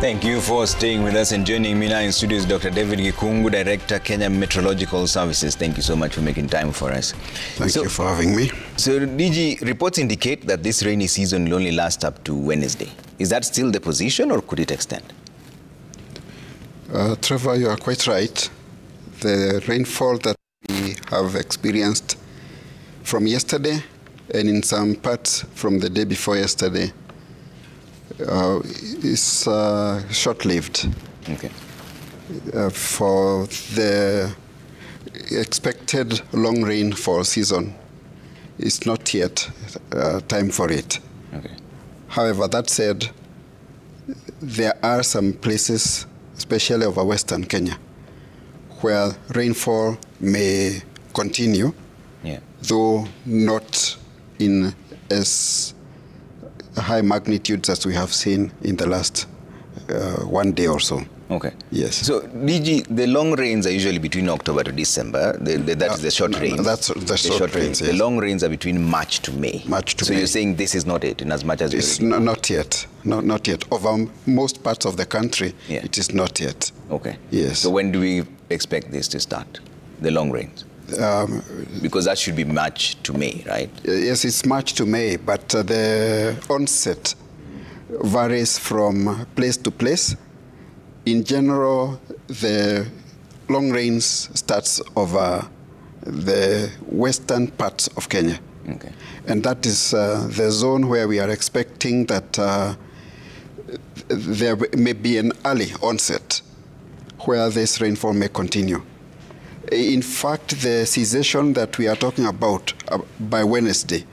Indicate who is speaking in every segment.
Speaker 1: Thank you for staying with us, and joining me now in studio is Dr. David Gikungu, Director, Kenya Meteorological Services. Thank you so much for making time for us.
Speaker 2: Thank you for having me.
Speaker 1: So, DG, reports indicate that this rainy season will only last up to Wednesday. Is that still the position, or could it extend?
Speaker 2: Trevor, you are quite right. The rainfall that we have experienced from yesterday and in some parts from the day before yesterday is short-lived.
Speaker 1: Okay.
Speaker 2: For the expected long rainfall season, it's not yet time for it.
Speaker 1: Okay.
Speaker 2: However, that said, there are some places, especially over Western Kenya, where rainfall may continue, though not in as high magnitudes as we have seen in the last 1 day or so.
Speaker 1: Okay.
Speaker 2: Yes.
Speaker 1: So, DG, the long rains are usually between October to December. That is the short rains.
Speaker 2: That's the short rains. Yes.
Speaker 1: The long rains are between March to May.
Speaker 2: March to May.
Speaker 1: So you're saying this is not it, in as much as
Speaker 2: it's not yet. Not yet. Over most parts of the country, it is not yet.
Speaker 1: Okay.
Speaker 2: Yes.
Speaker 1: So when do we expect this to start, the long rains? Because that should be March to May, right?
Speaker 2: Yes, it's March to May, but the onset varies from place to place. In general, the long rains starts over the western parts of Kenya.
Speaker 1: Okay.
Speaker 2: And that is the zone where we are expecting that there may be an early onset where this rainfall may continue. In fact, the cessation that we are talking about by Wednesday,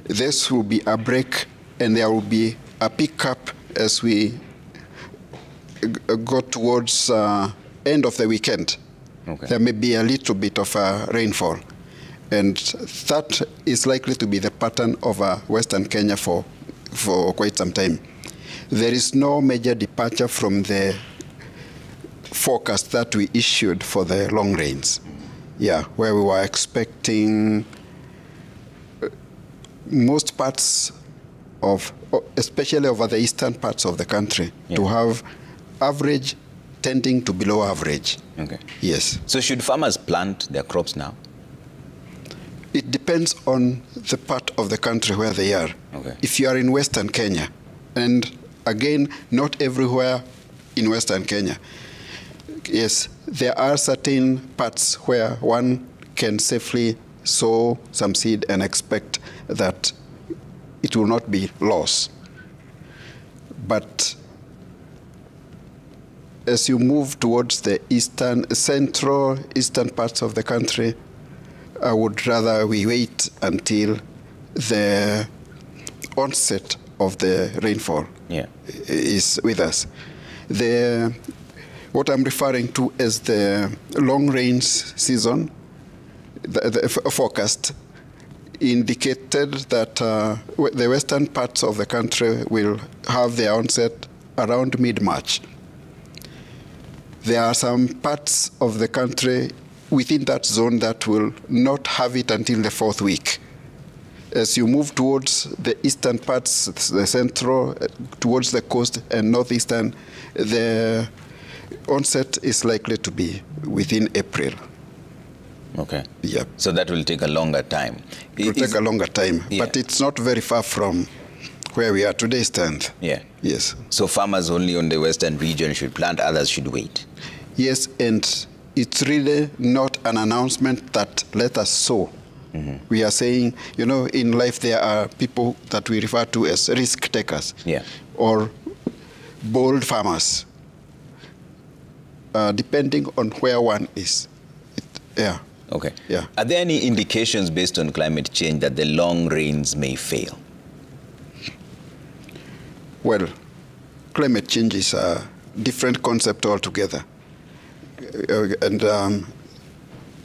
Speaker 2: this will be a break, and there will be a pickup as we go towards end of the weekend.
Speaker 1: Okay.
Speaker 2: There may be a little bit of rainfall, and that is likely to be the pattern of Western Kenya for quite some time. There is no major departure from the forecast that we issued for the long rains. Yeah, where we were expecting most parts of, especially over the eastern parts of the country, to have average tending to below average.
Speaker 1: Okay.
Speaker 2: Yes.
Speaker 1: So should farmers plant their crops now?
Speaker 2: It depends on the part of the country where they are.
Speaker 1: Okay.
Speaker 2: If you are in Western Kenya, and again, not everywhere in Western Kenya, yes, there are certain parts where one can safely sow some seed and expect that it will not be lost. But as you move towards the central eastern parts of the country, I would rather we wait until the onset of the rainfall is with us. What I'm referring to as the long rains season, the forecast indicated that the western parts of the country will have their onset around mid-March. There are some parts of the country within that zone that will not have it until the fourth week. As you move towards the eastern parts, the central, towards the coast and northeastern, the onset is likely to be within April.
Speaker 1: Okay.
Speaker 2: Yep.
Speaker 1: So that will take a longer time.
Speaker 2: It will take a longer time, but it's not very far from where we are today stand.
Speaker 1: Yeah.
Speaker 2: Yes.
Speaker 1: So farmers only on the western region should plant, others should wait.
Speaker 2: Yes, and it's really not an announcement that let us sow. Mm-hmm. We are saying, you know, in life there are people that we refer to as risk takers or bold farmers, depending on where one is.
Speaker 1: Okay.
Speaker 2: Yeah.
Speaker 1: Are there any indications based on climate change that the long rains may fail?
Speaker 2: Well, climate change is a different concept altogether. And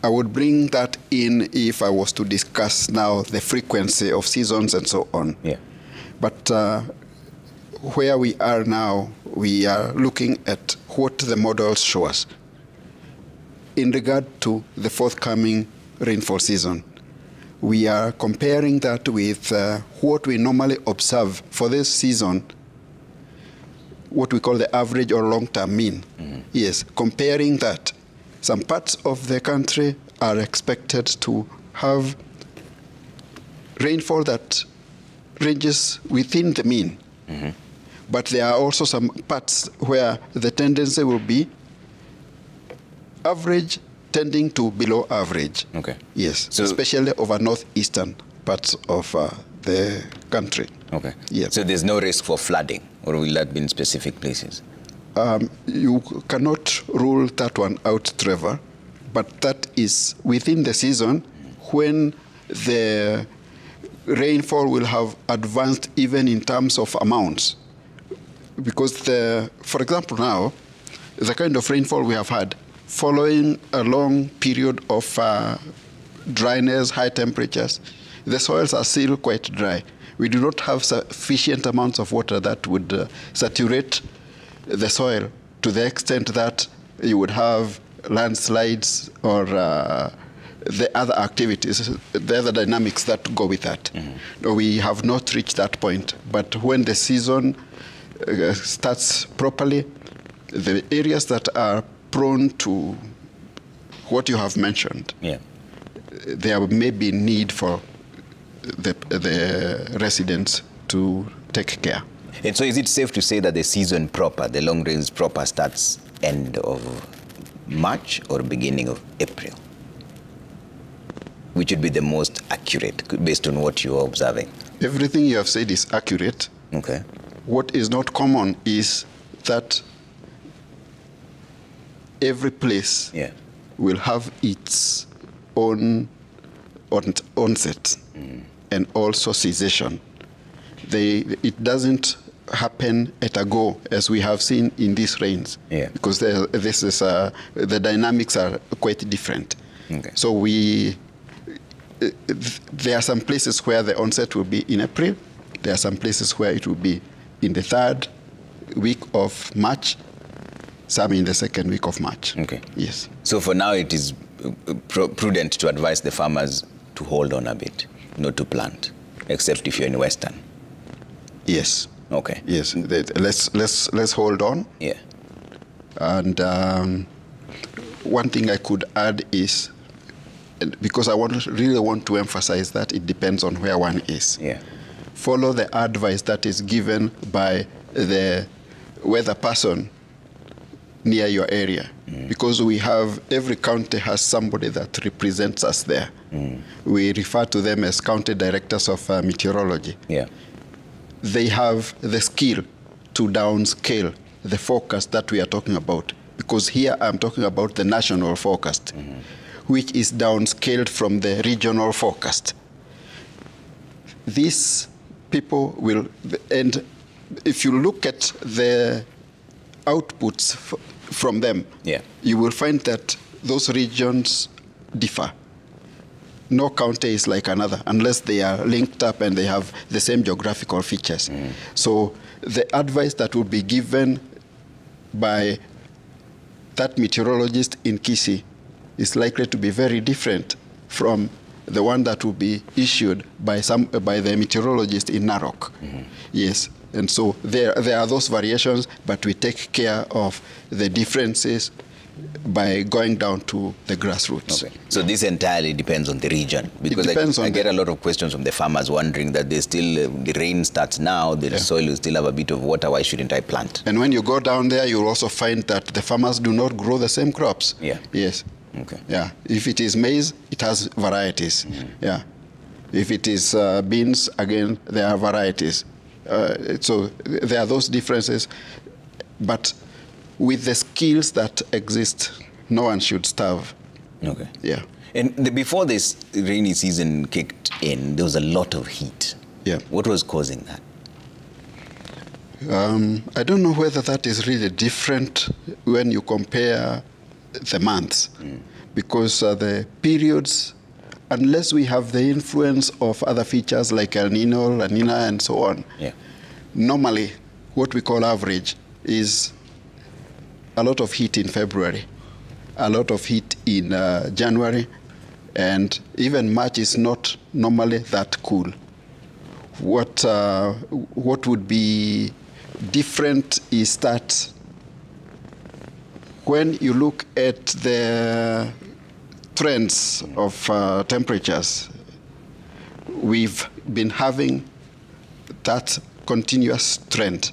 Speaker 2: I would bring that in if I was to discuss now the frequency of seasons and so on.
Speaker 1: Yeah.
Speaker 2: But where we are now, we are looking at what the models show us in regard to the forthcoming rainfall season. We are comparing that with what we normally observe for this season what we call the average or long-term mean. Yes, comparing that. Some parts of the country are expected to have rainfall that ranges within the mean. But there are also some parts where the tendency will be average tending to below average.
Speaker 1: Okay.
Speaker 2: Yes,
Speaker 1: So,
Speaker 2: especially over northeastern parts of the country.
Speaker 1: okay.
Speaker 2: Yes.
Speaker 1: So there's no risk for flooding, or will that be in specific places?
Speaker 2: You cannot rule that one out, Trevor, but that is within the season when the rainfall will have advanced even in terms of amounts. Because, for example, now, the kind of rainfall we have had following a long period of dryness, high temperatures, the soils are still quite dry. We do not have sufficient amounts of water that would saturate the soil to the extent that you would have landslides or the other activities, the other dynamics that go with that. We have not reached that point. But when the season starts properly, the areas that are prone to what you have mentioned, there may be need for the residents to take care.
Speaker 1: And so is it safe to say that the season proper, the long rains proper, starts end of March or beginning of April? Which would be the most accurate based on what you are observing?
Speaker 2: Everything you have said is accurate.
Speaker 1: Okay.
Speaker 3: What is not common is that every place will have its own onset and also cessation. It doesn't happen at a go, as we have seen in these rains, because the dynamics are quite different.
Speaker 1: Okay.
Speaker 3: So there are some places where the onset will be in April. There are some places where it will be in the third week of March, some in the second week of March.
Speaker 1: Okay.
Speaker 3: Yes.
Speaker 1: So for now, it is prudent to advise the farmers to hold on a bit, not to plant, except if you're in Western.
Speaker 3: Yes.
Speaker 1: Okay.
Speaker 3: Yes. Let's hold on.
Speaker 1: Yeah.
Speaker 3: And one thing I could add is, because I really want to emphasize that it depends on where one is.
Speaker 1: Yeah.
Speaker 3: Follow the advice that is given by the weather person near your area, because every county has somebody that represents us there. We refer to them as county directors of meteorology.
Speaker 1: Yeah.
Speaker 3: They have the skill to downscale the forecast that we are talking about, because here I'm talking about the national forecast, which is downscaled from the regional forecast. These people will, and if you look at the outputs from them, you will find that those regions differ. No county is like another unless they are linked up and they have the same geographical features. So the advice that will be given by that meteorologist in Kisii is likely to be very different from the one that will be issued by the meteorologist in Narok. Yes, and so there are those variations, but we take care of the differences by going down to the grassroots.
Speaker 1: Okay. So this entirely depends on the region, because I get a lot of questions from the farmers wondering that the rain starts now, the soil will still have a bit of water, why shouldn't I plant?
Speaker 3: And when you go down there, you'll also find that the farmers do not grow the same crops.
Speaker 1: Yeah.
Speaker 3: Yes.
Speaker 1: Okay.
Speaker 3: Yeah. If it is maize, it has varieties. Yeah. If it is beans, again, there are varieties. So there are those differences, but with the skills that exist, no one should starve.
Speaker 1: Okay.
Speaker 3: Yeah.
Speaker 1: And before this rainy season kicked in, there was a lot of heat.
Speaker 3: Yeah.
Speaker 1: What was causing that?
Speaker 3: I don't know whether that is really different when you compare the months, because the periods, unless we have the influence of other features like El Nino, La Nina, and so on, normally what we call average is a lot of heat in February, a lot of heat in January, and even March is not normally that cool. What would be
Speaker 2: different is that when you look at the trends of temperatures, we've been having that continuous trend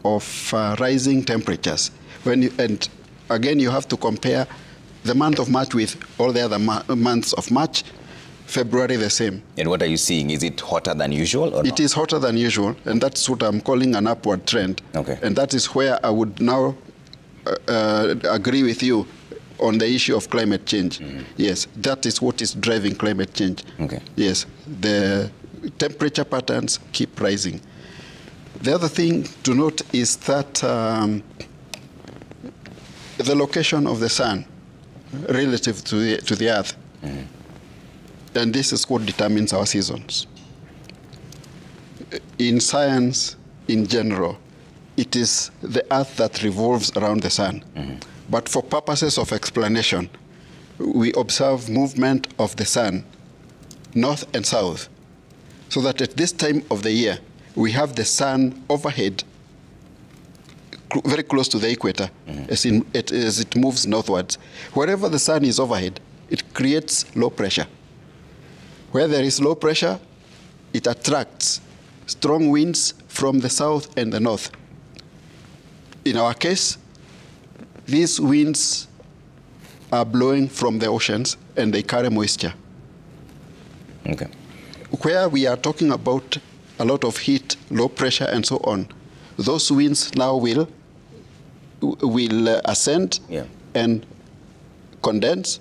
Speaker 2: of rising temperatures. And again, you have to compare the month of March with all the other months of March. February the same.
Speaker 1: And what are you seeing? Is it hotter than usual or not?
Speaker 2: It is hotter than usual, and that's what I'm calling an upward trend.
Speaker 1: Okay.
Speaker 2: And that is where I would now agree with you on the issue of climate change. Yes, that is what is driving climate change.
Speaker 1: Okay.
Speaker 2: Yes, the temperature patterns keep rising. The other thing to note is that the location of the sun relative to the Earth, and this is what determines our seasons. In science, in general, it is the Earth that revolves around the sun. But for purposes of explanation, we observe movement of the sun north and south, so that at this time of the year, we have the sun overhead very close to the equator as it moves northwards. Wherever the sun is overhead, it creates low pressure. Where there is low pressure, it attracts strong winds from the south and the north. In our case, these winds are blowing from the oceans and they carry moisture.
Speaker 1: Okay.
Speaker 2: Where we are talking about a lot of heat, low pressure, and so on, those winds now will ascend and condense,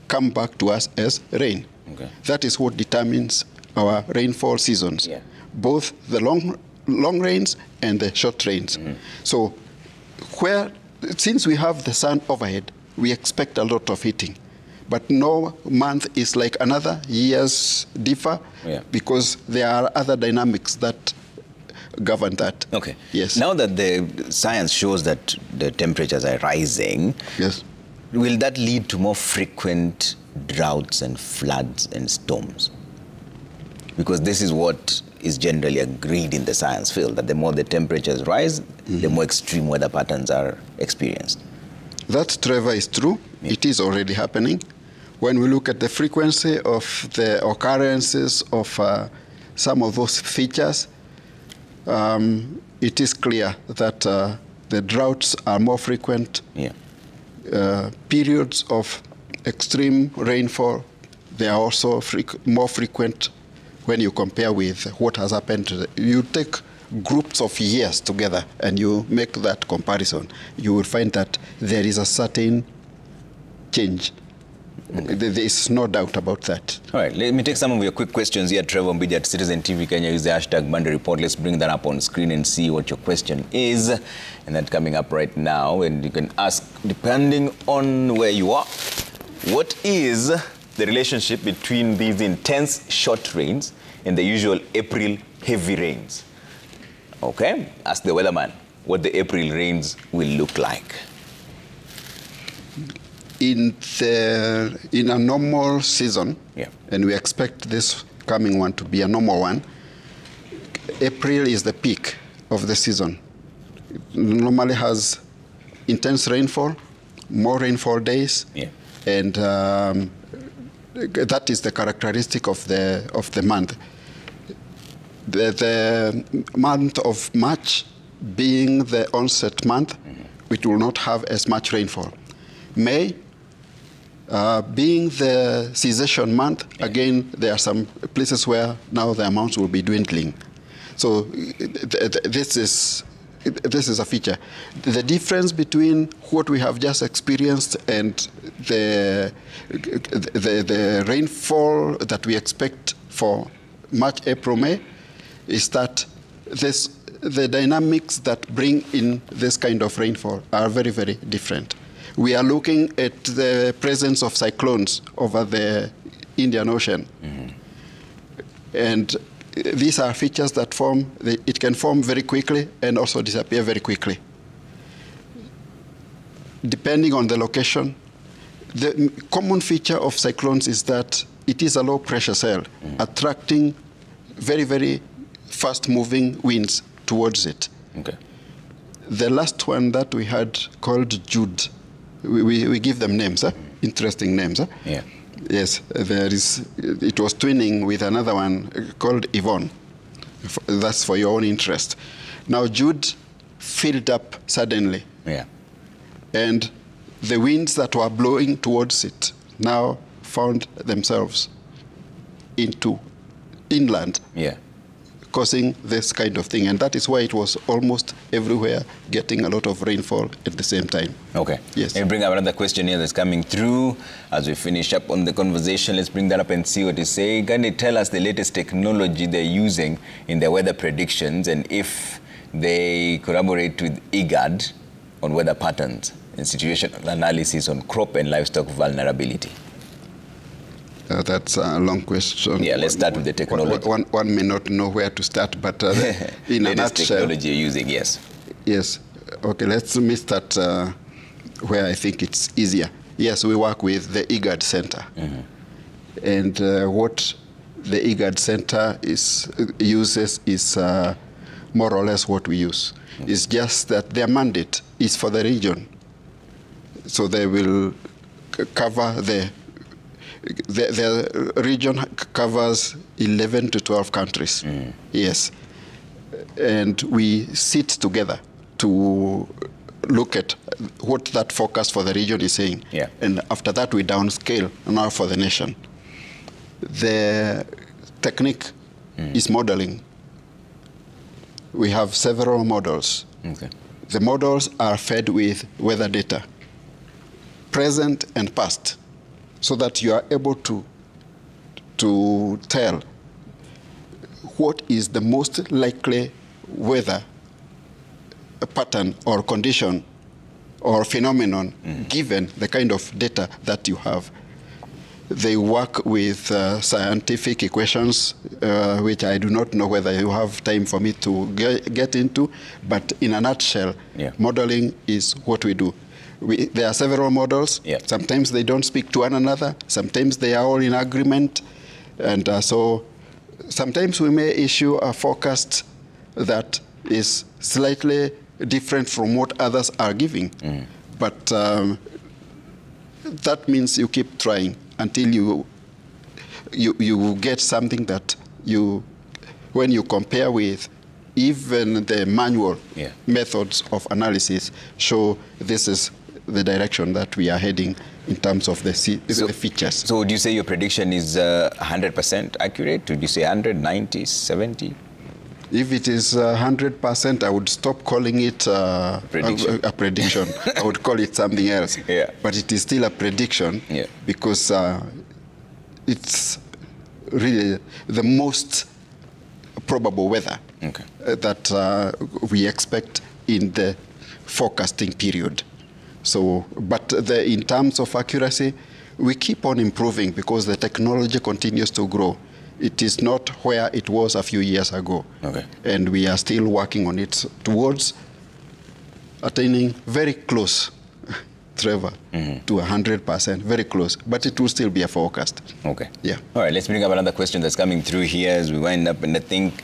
Speaker 2: come back to us as rain.
Speaker 1: Okay.
Speaker 2: That is what determines our rainfall seasons, both the long rains and the short rains. So since we have the sun overhead, we expect a lot of heating. But no month is like another. Years differ because there are other dynamics that govern that.
Speaker 1: Okay.
Speaker 2: Yes.
Speaker 1: Now that the science shows that the temperatures are rising, will that lead to more frequent droughts and floods and storms? Because this is what is generally agreed in the science field, that the more the temperatures rise, the more extreme weather patterns are experienced.
Speaker 2: That, Trevor, is true. It is already happening. When we look at the frequency of the occurrences of some of those features, it is clear that the droughts are more frequent. Periods of extreme rainfall, they are also more frequent when you compare with what has happened. You take groups of years together and you make that comparison, you will find that there is a certain change. There is no doubt about that.
Speaker 1: All right, let me take some of your quick questions here. Trevor Mbidi at Citizen TV Kenya. Use the hashtag Monday Report. Let's bring that up on screen and see what your question is. And that's coming up right now. And you can ask, depending on where you are, what is the relationship between these intense short rains and the usual April heavy rains? Okay, ask the weatherman what the April rains will look like.
Speaker 2: In a normal season, and we expect this coming one to be a normal one, April is the peak of the season. It normally has intense rainfall, more rainfall days, and that is the characteristic of the month. The month of March being the onset month, it will not have as much rainfall. May being the cessation month, again, there are some places where now the amounts will be dwindling. So this is a feature. The difference between what we have just experienced and the rainfall that we expect for March, April, May is that the dynamics that bring in this kind of rainfall are very, very different. We are looking at the presence of cyclones over the Indian Ocean. And these are features that it can form very quickly and also disappear very quickly. Depending on the location, the common feature of cyclones is that it is a low pressure cell attracting very, very fast moving winds towards it.
Speaker 1: Okay.
Speaker 3: The last one that we had called Jude, we give them names, interesting names.
Speaker 1: Yeah.
Speaker 3: Yes, it was twinning with another one called Yvonne. That's for your own interest. Now Jude filled up suddenly.
Speaker 1: Yeah.
Speaker 3: And the winds that were blowing towards it now found themselves into inland.
Speaker 1: Yeah.
Speaker 3: Causing this kind of thing. And that is why it was almost everywhere getting a lot of rainfall at the same time.
Speaker 1: Okay.
Speaker 3: Yes.
Speaker 1: Let me bring up another question here that's coming through as we finish up on the conversation. Let's bring that up and see what you say. Can you tell us the latest technology they're using in their weather predictions and if they collaborate with IGAD on weather patterns and situational analysis on crop and livestock vulnerability?
Speaker 3: That's a long question.
Speaker 1: Yeah, let's start with the technology.
Speaker 3: One may not know where to start, but in a nutshell...
Speaker 1: technology you're using, yes.
Speaker 3: Yes. Okay, let me start where I think it's easier. Yes, we work with the IGAD Center. Mm-hmm. And what the IGAD Center uses is more or less what we use. Mm-hmm. It's just that their mandate is for the region. So they will cover the region covers 11 to 12 countries. Mm. Yes. And we sit together to look at what that forecast for the region is saying.
Speaker 1: Yeah.
Speaker 3: And after that, we downscale now for the nation. The technique is modeling. We have several models.
Speaker 1: Okay.
Speaker 3: The models are fed with weather data, present and past, so that you are able to tell what is the most likely weather pattern or condition or phenomenon given the kind of data that you have. They work with scientific equations, which I do not know whether you have time for me to get into, but in a nutshell, modeling is what we do. There are several models.
Speaker 1: Yeah.
Speaker 3: Sometimes they don't speak to one another. Sometimes they are all in agreement. And so sometimes we may issue a forecast that is slightly different from what others are giving. Mm. But that means you keep trying until you get something that when you compare with even the manual methods of analysis, show this is the direction that we are heading in terms of the features.
Speaker 1: So would you say your prediction is 100% accurate? Would you say 100, 90, 70?
Speaker 3: If it is 100%, I would stop calling it a prediction. I would call it something else.
Speaker 1: Yeah.
Speaker 3: But it is still a prediction because it's really the most probable weather that we expect in the forecasting period. So, but in terms of accuracy, we keep on improving because the technology continues to grow. It is not where it was a few years ago. Okay. And we are still working on it towards attaining very close, Trevor, to 100%, very close. But it will still be a forecast.
Speaker 1: Okay.
Speaker 3: Yeah.
Speaker 1: All right, let's bring up another question that's coming through here as we wind up. And I think,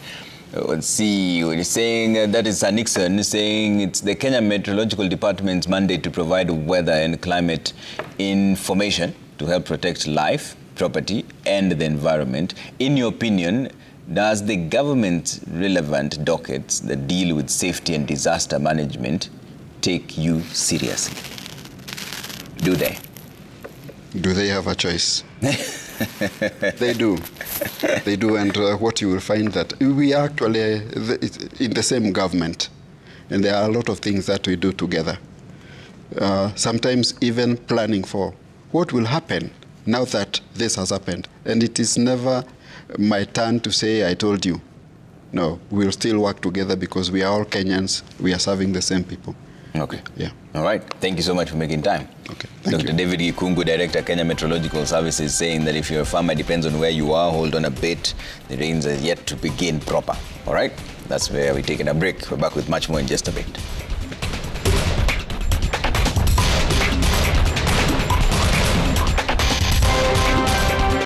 Speaker 1: let's see, what he's saying, that is Nixon saying it's the Kenya Meteorological Department's mandate to provide weather and climate information to help protect life, property, and the environment. In your opinion, does the government's relevant dockets that deal with safety and disaster management take you seriously? Do they?
Speaker 3: Do they have a choice? They do. They do, and what you will find that we are actually in the same government, and there are a lot of things that we do together. Sometimes even planning for what will happen now that this has happened. And it is never my turn to say, I told you. No, we'll still work together because we are all Kenyans. We are serving the same people.
Speaker 1: Okay.
Speaker 3: Yeah.
Speaker 1: All right. Thank you so much for making time.
Speaker 3: Okay.
Speaker 1: Dr. David Gikungu, Director, Kenya Meteorological Services, saying that if you're a farmer, depends on where you are, hold on a bit. The rains are yet to begin proper. All right? That's where we're taking a break. We're back with much more in just a bit.